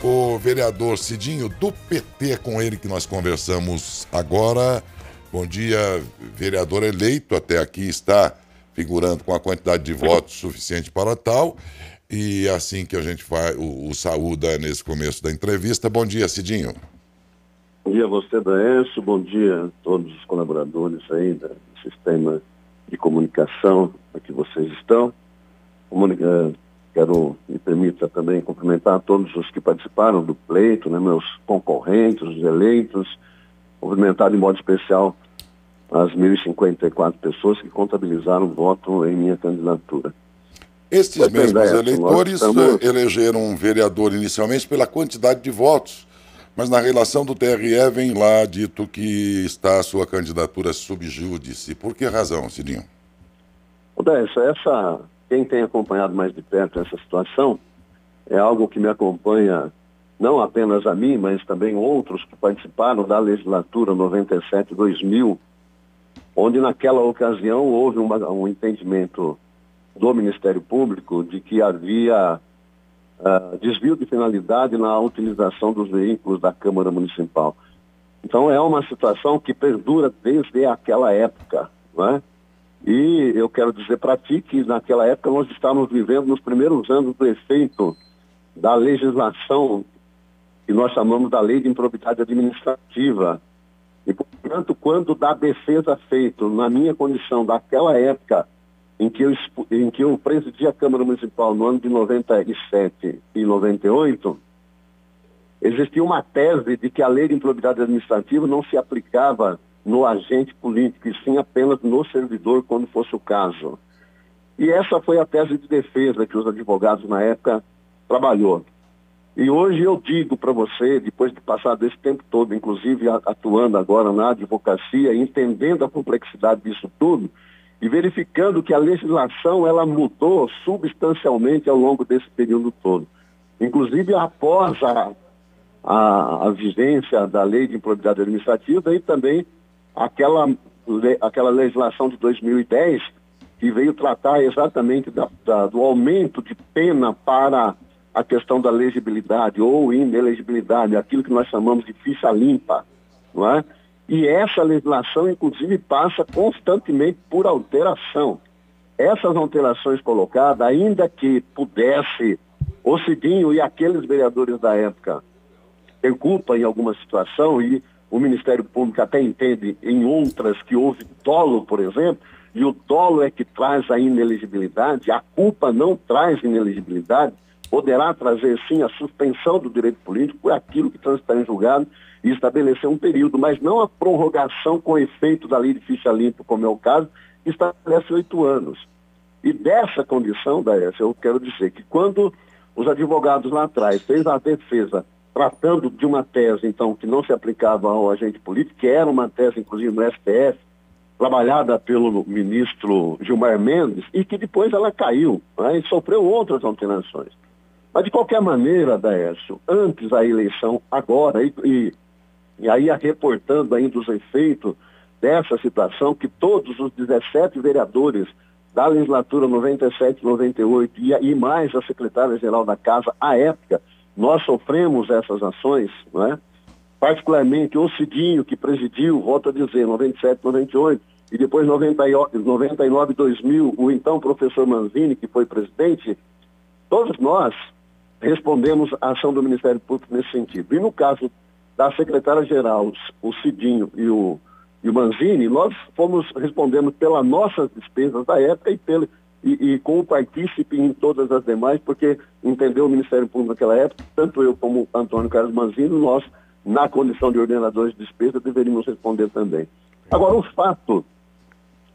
o vereador Cidinho, do PT, com ele que nós conversamos agora. Bom dia, vereador eleito, até aqui está figurando com a quantidade de votos suficiente para tal. E assim que a gente faz o saúda nesse começo da entrevista. Bom dia, Cidinho. Bom dia a você, Daécio. Bom dia a todos os colaboradores aí do sistema de comunicação a que vocês estão. Quero, me permita também cumprimentar todos os que participaram do pleito, né, meus concorrentes, os eleitos, cumprimentar de modo especial as 1.054 pessoas que contabilizaram voto em minha candidatura. Estes mesmos eleitores elegeram um vereador inicialmente pela quantidade de votos, mas na relação do TRE vem lá dito que está a sua candidatura sub júdice. Por que razão, Cidinho? Quem tem acompanhado mais de perto essa situação é algo que me acompanha não apenas a mim, mas também outros que participaram da legislatura 97-2000, onde naquela ocasião houve um entendimento do Ministério Público de que havia desvio de finalidade na utilização dos veículos da Câmara Municipal. Então é uma situação que perdura desde aquela época, não é? E eu quero dizer para ti que naquela época nós estávamos vivendo nos primeiros anos do efeito da legislação que nós chamamos da Lei de Improbidade Administrativa. E, portanto, quando da defesa feita na minha condição daquela época em que eu presidi a Câmara Municipal no ano de 97 e 98, existia uma tese de que a Lei de Improbidade Administrativa não se aplicava no agente político, e sim apenas no servidor, quando fosse o caso. E essa foi a tese de defesa que os advogados na época trabalhou. E hoje eu digo para você, depois de passar desse tempo todo, inclusive atuando agora na advocacia, entendendo a complexidade disso tudo, e verificando que a legislação ela mudou substancialmente ao longo desse período todo. Inclusive após a vigência da Lei de Improbidade Administrativa e também aquela legislação de 2010 que veio tratar exatamente do aumento de pena para a questão da legibilidade ou inelegibilidade, aquilo que nós chamamos de ficha limpa, não é? E essa legislação, inclusive, passa constantemente por alteração. Essas alterações colocadas, ainda que pudesse o Cidinho e aqueles vereadores da época ter culpa em alguma situação, e o Ministério Público até entende em outras que houve dolo, por exemplo, e o dolo é que traz a inelegibilidade, a culpa não traz inelegibilidade, poderá trazer sim a suspensão do direito político por aquilo que transitar em julgado e estabelecer um período, mas não a prorrogação com efeito da lei de ficha limpa, como é o caso, que estabelece 8 anos. E dessa condição, Daécio, eu quero dizer que quando os advogados lá atrás fez a defesa tratando de uma tese, então, que não se aplicava ao agente político, que era uma tese, inclusive, no STF, trabalhada pelo ministro Gilmar Mendes, e que depois ela caiu, né, e sofreu outras alterações. Mas, de qualquer maneira, Daécio, antes da eleição, agora, e aí reportando ainda os efeitos dessa situação, que todos os 17 vereadores da legislatura 97-98 e mais a secretária-geral da Casa, à época, nós sofremos essas ações, não é? Particularmente o Cidinho, que presidiu, volto a dizer, 97-98, e depois 99-2000, o então professor Manzini, que foi presidente, todos nós respondemos à ação do Ministério Público nesse sentido. E no caso da secretária-geral, o Cidinho e o Manzini, nós respondemos pelas nossas despesas da época e com o partícipe em todas as demais, porque entendeu o Ministério Público naquela época, tanto eu como Antônio Carlos Manzini, nós, na condição de ordenadores de despesa, deveríamos responder também. Agora, o fato,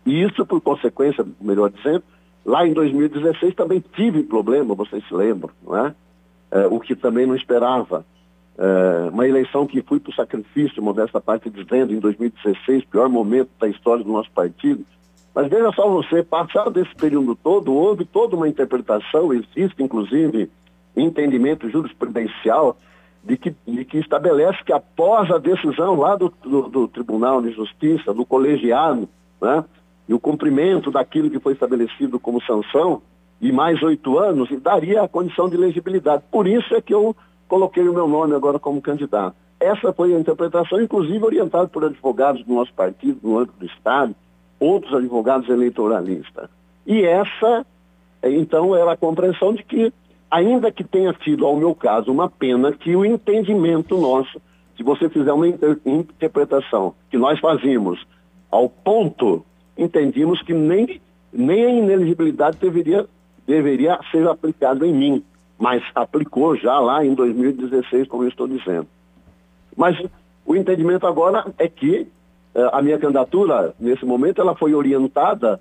e isso por consequência, melhor dizendo, lá em 2016 também tive problema, vocês se lembram, não é? O que também não esperava. Uma eleição que fui para o sacrifício, modesta parte dizendo, em 2016, pior momento da história do nosso partido. Mas veja só você, passado desse período todo, houve toda uma interpretação, existe inclusive entendimento jurisprudencial de que estabelece que após a decisão lá do Tribunal de Justiça, do colegiado, né, e o cumprimento daquilo que foi estabelecido como sanção, e mais 8 anos, e daria a condição de elegibilidade. Por isso é que eu coloquei o meu nome agora como candidato. Essa foi a interpretação, inclusive orientada por advogados do nosso partido, no âmbito do Estado, outros advogados eleitoralistas. E essa, então, era a compreensão de que, ainda que tenha sido, ao meu caso, uma pena, que o entendimento nosso, se você fizer uma interpretação que nós fazíamos ao ponto, entendíamos que nem a inelegibilidade deveria ser aplicada em mim, mas aplicou já lá em 2016, como eu estou dizendo. Mas o entendimento agora é que a minha candidatura, nesse momento, ela foi orientada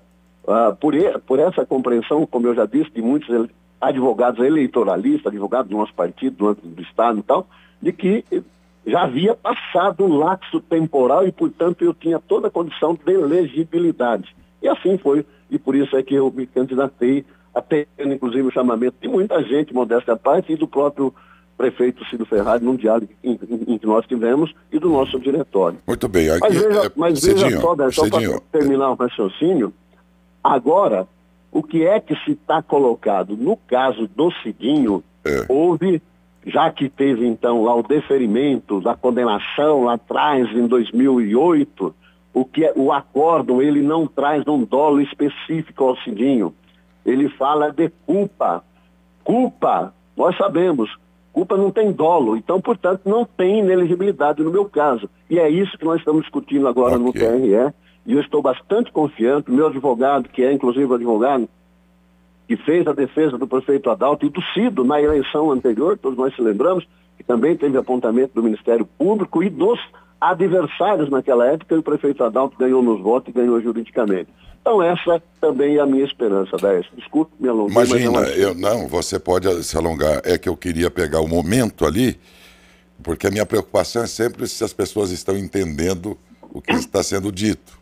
por essa compreensão, como eu já disse, de muitos advogados eleitoralistas, advogados do nosso partido, do âmbito do Estado e tal, de que já havia passado um lapso temporal e, portanto, eu tinha toda a condição de elegibilidade. E assim foi, e por isso é que eu me candidatei, até inclusive o chamamento de muita gente, modéstia à parte, e do próprio prefeito Ciro Ferrari, num diálogo em que nós tivemos, e do nosso diretório. Muito bem. Aqui, mas veja só, só para terminar o raciocínio, agora, o que é que se está colocado? No caso do Cidinho, houve, já que teve então lá o deferimento da condenação lá atrás, em 2008, o acórdão, ele não traz um dolo específico ao Cidinho. Ele fala de culpa. Culpa, nós sabemos, culpa não tem dolo, então, portanto, não tem inelegibilidade no meu caso. E é isso que nós estamos discutindo agora no TRE, e eu estou bastante confiante. Meu advogado, que é inclusive o advogado que fez a defesa do prefeito Adalto e do Cido na eleição anterior, todos nós se lembramos, que também teve apontamento do Ministério Público e dos adversários naquela época, e o prefeito Adalto ganhou nos votos e ganhou juridicamente. Então essa também é a minha esperança, Décio. Desculpe me alongar. Imagina, você pode se alongar. É que eu queria pegar o momento ali, porque a minha preocupação é sempre se as pessoas estão entendendo o que está sendo dito.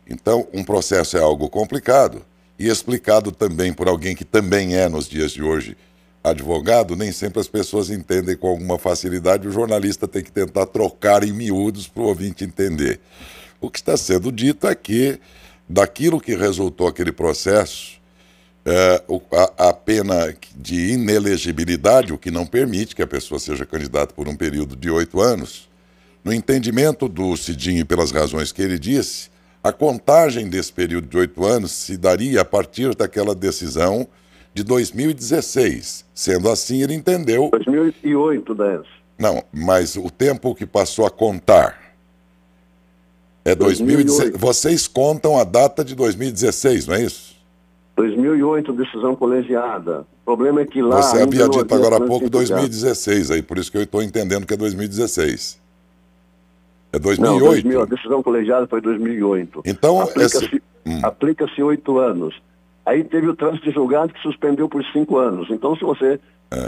Então, um processo é algo complicado e explicado também por alguém que também é, nos dias de hoje, advogado. Nem sempre as pessoas entendem com alguma facilidade. O jornalista tem que tentar trocar em miúdos para o ouvinte entender. O que está sendo dito é que, daquilo que resultou aquele processo, a pena de inelegibilidade, o que não permite que a pessoa seja candidata por um período de 8 anos, no entendimento do Cidinho e pelas razões que ele disse, a contagem desse período de 8 anos se daria a partir daquela decisão de 2016. Sendo assim, ele entendeu... 2008, Décio. Não, mas o tempo que passou a contar é 2016. Vocês contam a data de 2016, não é isso? 2008, decisão colegiada. O problema é que lá... Você havia dito agora há pouco 2016, aí, por isso que eu estou entendendo que é 2016. É 2008? Não, a decisão colegiada foi 2008. Então, aplica-se 8 anos. Aí teve o trânsito de julgado que suspendeu por 5 anos. Então, se você,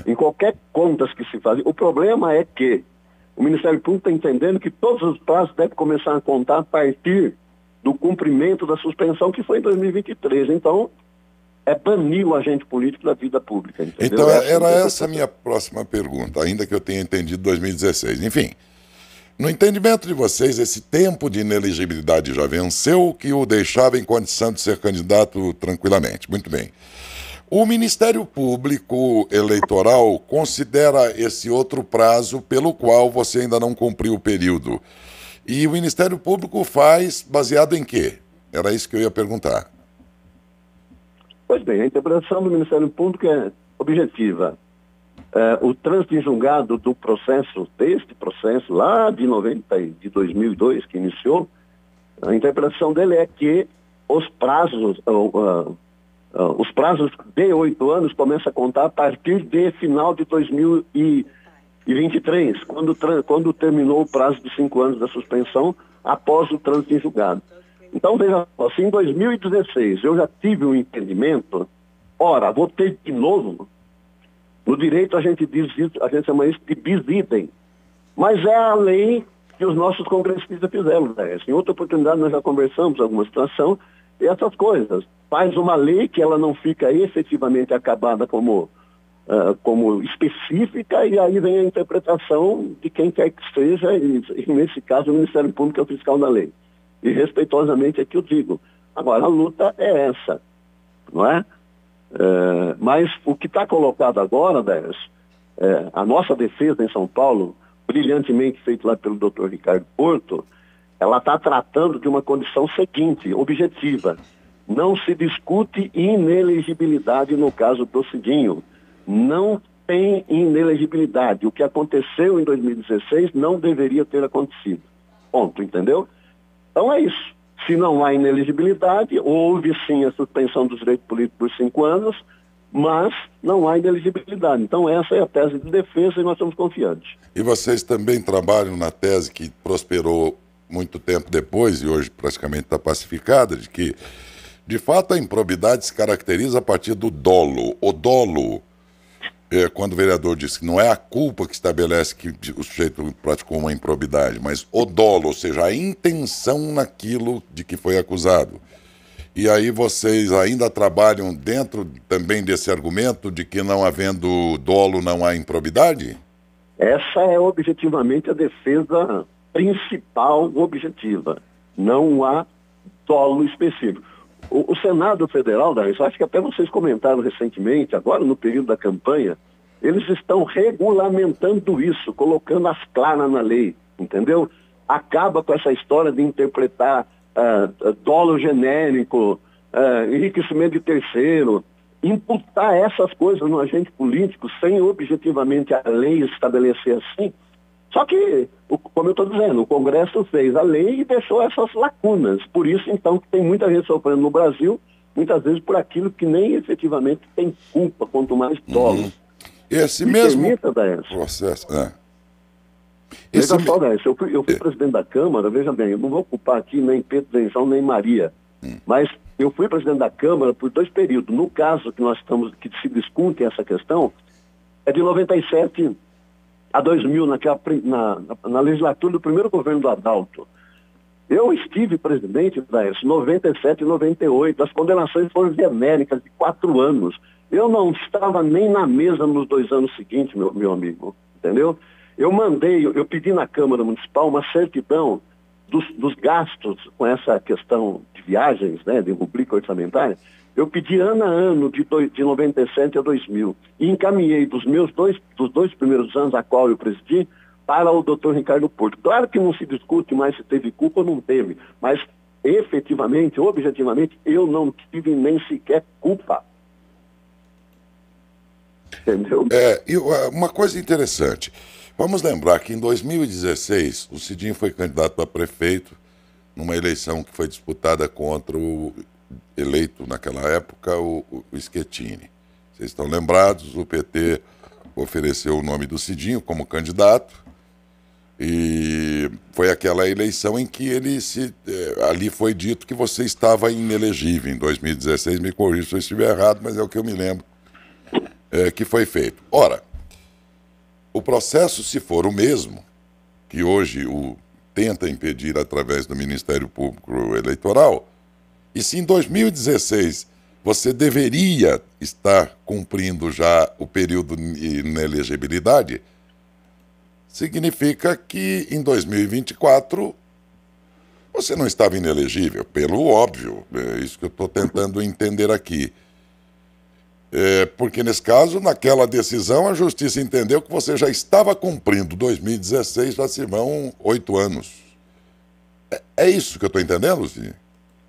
em qualquer contas que se faz, o problema é que o Ministério Público está entendendo que todos os prazos devem começar a contar a partir do cumprimento da suspensão, que foi em 2023. Então, é banir o agente político da vida pública. Entendeu? Então, era essa a minha próxima pergunta, ainda que eu tenha entendido 2016. Enfim, no entendimento de vocês, esse tempo de inelegibilidade já venceu, que o deixava em condição de ser candidato tranquilamente. Muito bem. O Ministério Público Eleitoral considera esse outro prazo pelo qual você ainda não cumpriu o período. E o Ministério Público faz baseado em quê? Era isso que eu ia perguntar. Pois bem, a interpretação do Ministério Público é objetiva. O trânsito em julgado do processo, deste processo lá de 2002, que iniciou, a interpretação dele é que os prazos de 8 anos começam a contar a partir de final de 2023, quando terminou o prazo de 5 anos da suspensão após o trânsito em julgado. Então, veja só, se em 2016 eu já tive um entendimento, ora, vou ter de novo. No direito a gente chama isso de bis idem. Mas é a lei que os nossos congressistas fizeram, né? Em outra oportunidade nós já conversamos alguma situação e essas coisas. Faz uma lei que ela não fica efetivamente acabada como específica, e aí vem a interpretação de quem quer que seja, e nesse caso o Ministério Público é o fiscal da lei. E respeitosamente é que eu digo. Agora, a luta é essa, não é? Mas o que está colocado agora, Décio, a nossa defesa em São Paulo, brilhantemente feita lá pelo Dr. Ricardo Porto, ela está tratando de uma condição seguinte, objetiva. Não se discute inelegibilidade no caso do Cidinho. Não tem inelegibilidade. O que aconteceu em 2016 não deveria ter acontecido. Ponto, entendeu? Então é isso. Se não há inelegibilidade, houve sim a suspensão dos direitos políticos por 5 anos, mas não há inelegibilidade. Então essa é a tese de defesa e nós estamos confiantes. E vocês também trabalham na tese que prosperou muito tempo depois e hoje praticamente está pacificada, de que, de fato, a improbidade se caracteriza a partir do dolo. O dolo, quando o vereador diz que não é a culpa que estabelece que o sujeito praticou uma improbidade, mas o dolo, ou seja, a intenção naquilo de que foi acusado. E aí vocês ainda trabalham dentro também desse argumento de que não havendo dolo não há improbidade? Essa é objetivamente a defesa principal objetiva. Não há dolo específico. O Senado Federal, acho que até vocês comentaram recentemente, agora no período da campanha, eles estão regulamentando isso, colocando as claras na lei, entendeu? Acaba com essa história de interpretar dolo genérico, enriquecimento de terceiro, imputar essas coisas no agente político sem objetivamente a lei estabelecer assim. Só que, como eu estou dizendo, o Congresso fez a lei e deixou essas lacunas. Por isso, então, que tem muita gente sofrendo no Brasil, muitas vezes por aquilo que nem efetivamente tem culpa, quanto mais dolo. Esse mesmo permita, processo... Veja só, Daércio, eu fui presidente da Câmara, veja bem, eu não vou ocupar aqui nem Pedro, nem João, nem Maria, mas eu fui presidente da Câmara por 2 períodos. No caso que se discute essa questão, é de 97 a 2000, na legislatura do primeiro governo do Adalto. Eu estive presidente, Daércio, 97 e 98, as condenações foram genéricas de 4 anos. Eu não estava nem na mesa nos 2 anos seguintes, meu amigo, entendeu? Eu pedi na Câmara Municipal uma certidão dos gastos com essa questão de viagens, né, de rubrica orçamentária. Eu pedi ano a ano de 97 a 2000 e encaminhei dos 2 primeiros anos a qual eu presidi para o Dr. Ricardo Porto. Claro que não se discute mais se teve culpa ou não teve, mas efetivamente, objetivamente, eu não tive nem sequer culpa. Entendeu? E uma coisa interessante, vamos lembrar que em 2016 o Cidinho foi candidato a prefeito numa eleição que foi disputada contra o eleito naquela época, o Schettini. Vocês estão lembrados, o PT ofereceu o nome do Cidinho como candidato e foi aquela eleição em que ali foi dito que você estava inelegível em 2016, me corrija se eu estiver errado, mas é o que eu me lembro que foi feito. Ora, o processo, se for o mesmo, que hoje tenta impedir através do Ministério Público Eleitoral, e se em 2016 você deveria estar cumprindo já o período de inelegibilidade, significa que em 2024 você não estava inelegível, pelo óbvio. É isso que eu estou tentando entender aqui. Porque nesse caso, naquela decisão, a Justiça entendeu que você já estava cumprindo 2016, já se vão 8 anos. É isso que eu estou entendendo, Luci?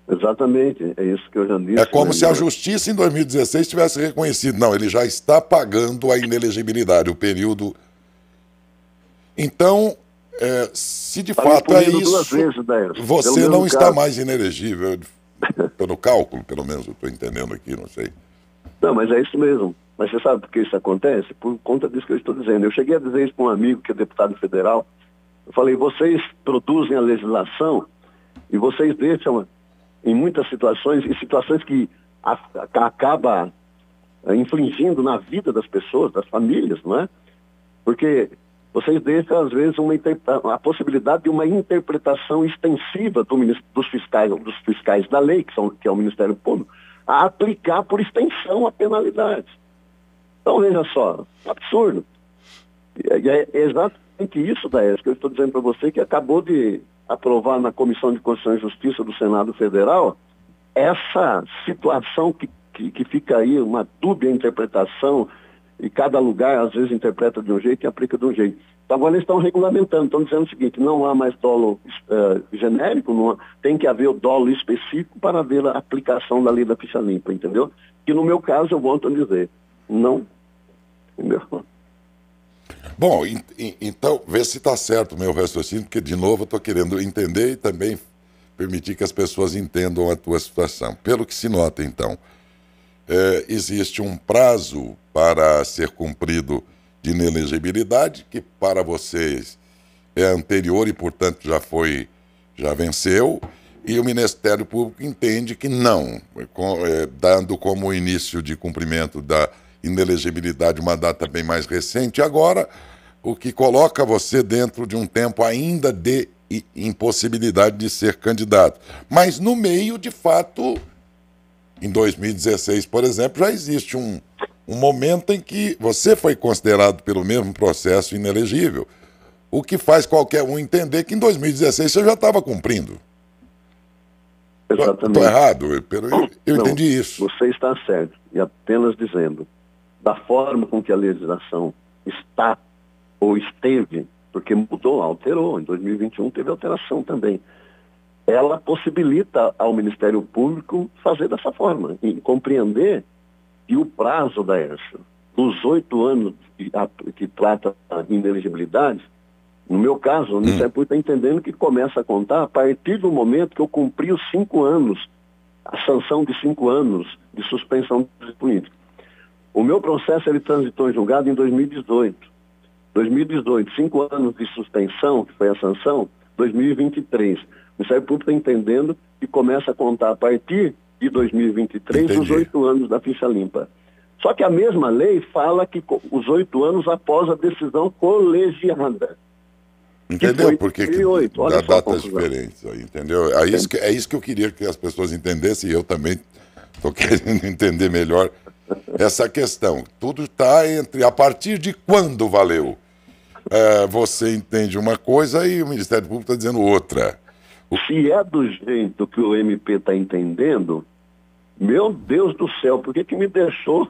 Exatamente, é isso que eu já disse. É como se a Justiça em 2016 tivesse reconhecido, não, ele já está pagando a inelegibilidade, o período. Então, se de fato é isso, 2 vezes, você não está mais inelegível, pelo cálculo, pelo menos eu estou entendendo aqui, não sei. Não, mas é isso mesmo. Mas você sabe por que isso acontece? Por conta disso que eu estou dizendo. Eu cheguei a dizer isso para um amigo que é deputado federal. Eu falei, vocês produzem a legislação e vocês deixam, em muitas situações, e situações que acaba infligindo na vida das pessoas, das famílias, não é? Porque vocês deixam, às vezes, a possibilidade de uma interpretação extensiva dos fiscais da lei, que é o Ministério Público, a aplicar por extensão a penalidade. Então, veja só, absurdo. E é exatamente isso, Daércio, que eu estou dizendo para você, que acabou de aprovar na Comissão de Constituição e Justiça do Senado Federal essa situação que fica aí, uma dúbia interpretação e cada lugar às vezes interpreta de um jeito e aplica de um jeito. Então agora eles estão regulamentando, estão dizendo o seguinte, não há mais dolo genérico, tem que haver o dolo específico para haver a aplicação da lei da ficha limpa, entendeu? Que no meu caso, eu volto a dizer, não, entendeu? Bom, então, vê se está certo o meu raciocínio, porque, de novo, eu estou querendo entender e também permitir que as pessoas entendam a tua situação. Pelo que se nota, então, existe um prazo para ser cumprido de inelegibilidade, que para vocês é anterior e, portanto, já venceu, e o Ministério Público entende que não, dando como início de cumprimento da inelegibilidade uma data bem mais recente, agora o que coloca você dentro de um tempo ainda de impossibilidade de ser candidato. Mas no meio, de fato, em 2016, por exemplo, já existe um momento em que você foi considerado pelo mesmo processo inelegível, o que faz qualquer um entender que em 2016 você já estava cumprindo. Exatamente. Estou errado? Eu Não, entendi isso. Você está certo, e apenas dizendo, da forma com que a legislação está ou esteve, porque mudou, alterou, em 2021 teve alteração também, ela possibilita ao Ministério Público fazer dessa forma, e compreender que o prazo da ERSA, dos 8 anos que trata a inelegibilidade, no meu caso, o Ministério Público está entendendo que começa a contar a partir do momento que eu cumpri os 5 anos, a sanção de 5 anos de suspensão política. O meu processo ele transitou em julgado em 2018. 2018, 5 anos de suspensão, que foi a sanção, 2023. O Ministério Público está entendendo que começa a contar a partir de 2023 os 8 anos da ficha limpa. Só que a mesma lei fala que os 8 anos após a decisão colegiada. Entendeu? Porque dá datas confusão. diferentes, entendeu? É isso que eu queria que as pessoas entendessem, e eu também estou querendo entender melhor essa questão. Tudo está a partir de quando valeu. Você entende uma coisa e o Ministério Público está dizendo outra. Se é do jeito que o MP está entendendo, meu Deus do céu, por que me deixou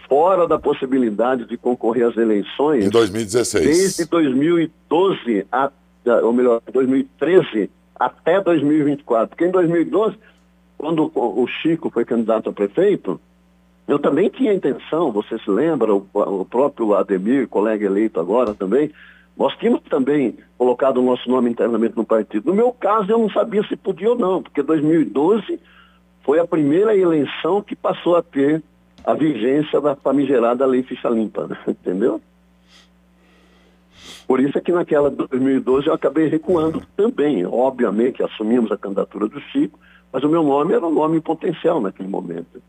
fora da possibilidade de concorrer às eleições em 2016. Desde 2012, ou melhor, 2013 até 2024. Porque em 2012, quando o Chico foi candidato a prefeito, eu também tinha intenção, você se lembra, o próprio Ademir, colega eleito agora também, nós tínhamos também colocado o nosso nome internamente no partido. No meu caso, eu não sabia se podia ou não, porque 2012 foi a primeira eleição que passou a ter a vigência da famigerada Lei Ficha Limpa, né? Entendeu? Por isso é que naquela de 2012 eu acabei recuando também. Obviamente, assumimos a candidatura do Chico, mas o meu nome era um nome potencial naquele momento.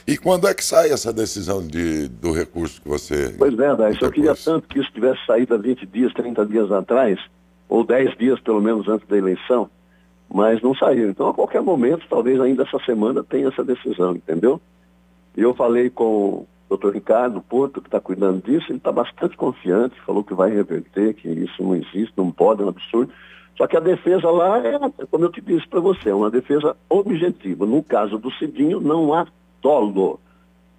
E quando é que sai essa decisão do recurso que você... Pois é, Daí, eu queria tanto que isso tivesse saído há 20 dias, 30 dias atrás, ou 10 dias pelo menos antes da eleição, mas não saiu. Então, a qualquer momento, talvez ainda essa semana tenha essa decisão, entendeu? E eu falei com o Dr. Ricardo Porto, que está cuidando disso, ele está bastante confiante, falou que vai reverter, que isso não existe, não pode, é um absurdo. Só que a defesa lá como eu te disse para você, é uma defesa objetiva. No caso do Cidinho, não há dolo.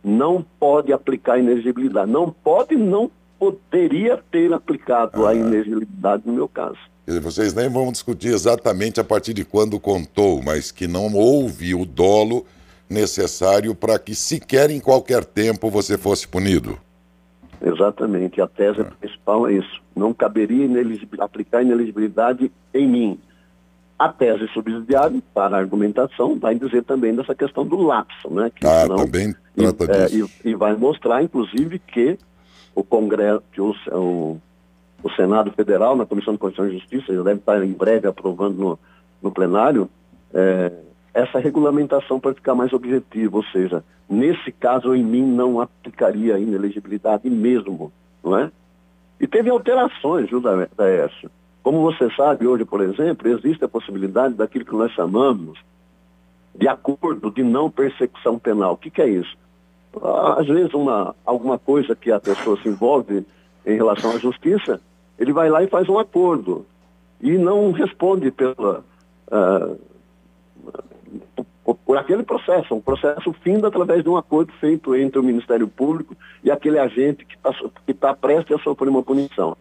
Não pode aplicar inexigibilidade. Não pode, não poderia ter aplicado a inexigibilidade no meu caso. Quer dizer, vocês nem vão discutir exatamente a partir de quando contou, mas que não houve o dolo necessário para que sequer em qualquer tempo você fosse punido. Exatamente, a tese principal é isso. Não caberia aplicar inelegibilidade em mim. A tese subsidiária, para a argumentação, vai dizer também dessa questão do lapso, né? Que também trata disso. E vai mostrar, inclusive, que o Congresso, o Senado Federal, na Comissão de Constituição e Justiça, já deve estar em breve aprovando no plenário, essa regulamentação para ficar mais objetiva, ou seja, nesse caso em mim não aplicaria a inelegibilidade mesmo, não é? E teve alterações, viu, da ERSA. Como você sabe, hoje, por exemplo, existe a possibilidade daquilo que nós chamamos de acordo de não persecução penal. O que é isso? Às vezes, alguma coisa que a pessoa se envolve em relação à justiça, ele vai lá e faz um acordo e não responde por aquele processo, um processo findo através de um acordo feito entre o Ministério Público e aquele agente que tá prestes a sofrer uma punição.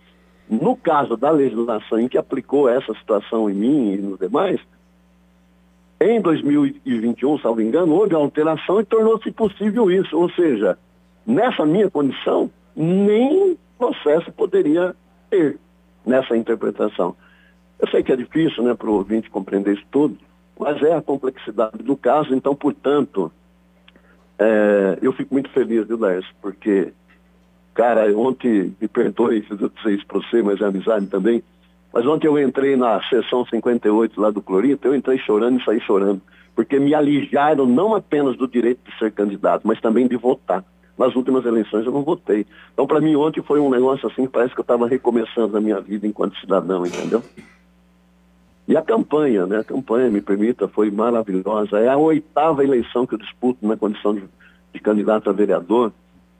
No caso da legislação em que aplicou essa situação em mim e nos demais, em 2021, salvo engano, houve alteração e tornou-se possível isso. Ou seja, nessa minha condição, nem processo poderia ter nessa interpretação. Eu sei que é difícil, né, para o ouvinte compreender isso tudo, mas é a complexidade do caso. Então, portanto, eu fico muito feliz, viu, Laércio, porque, cara, ontem, me perdoe se eu dizer isso para você, mas é amizade também, mas ontem eu entrei na sessão 58 lá do Clorinto, eu entrei chorando e saí chorando, porque me alijaram não apenas do direito de ser candidato, mas também de votar. Nas últimas eleições eu não votei. Então, para mim, ontem foi um negócio assim, que parece que eu estava recomeçando a minha vida enquanto cidadão, entendeu? E a campanha, né? A campanha, me permita, foi maravilhosa. É a 8ª eleição que eu disputo na condição de candidato a vereador.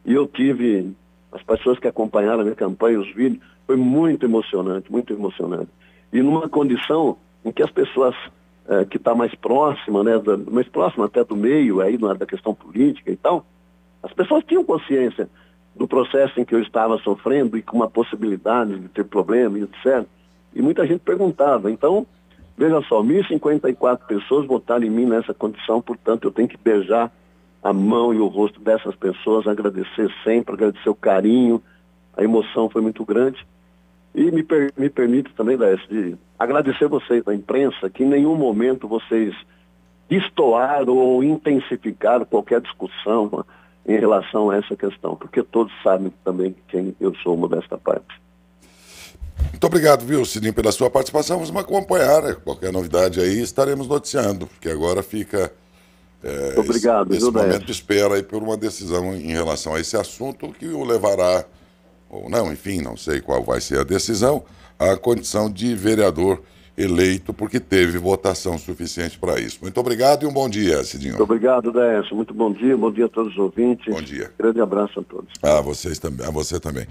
E eu tive, as pessoas que acompanharam a minha campanha, os vídeos, foi muito emocionante, muito emocionante. E numa condição em que as pessoas que estão mais próximas, né? Mais próximas até do meio, aí da questão política e tal, as pessoas tinham consciência do processo em que eu estava sofrendo e com uma possibilidade de ter problema e etc. E muita gente perguntava. Então, veja só, 1.054 pessoas votaram em mim nessa condição, portanto, eu tenho que beijar a mão e o rosto dessas pessoas, agradecer sempre, agradecer o carinho, a emoção foi muito grande. E me permite também, Laércio, de agradecer vocês da imprensa, que em nenhum momento vocês destoaram ou intensificaram qualquer discussão em relação a essa questão, porque todos sabem também quem eu sou, modesta parte. Muito obrigado, viu, Cidinho, pela sua participação. Vamos acompanhar, né? Qualquer novidade aí estaremos noticiando, porque agora fica obrigado, esse momento de espera aí por uma decisão em relação a esse assunto que o levará, ou não, enfim, não sei qual vai ser a decisão, à condição de vereador eleito, porque teve votação suficiente para isso. Muito obrigado e um bom dia, Cidinho. Muito obrigado, Décio. Muito bom dia a todos os ouvintes. Bom dia. Grande abraço a todos. A vocês também, a você também.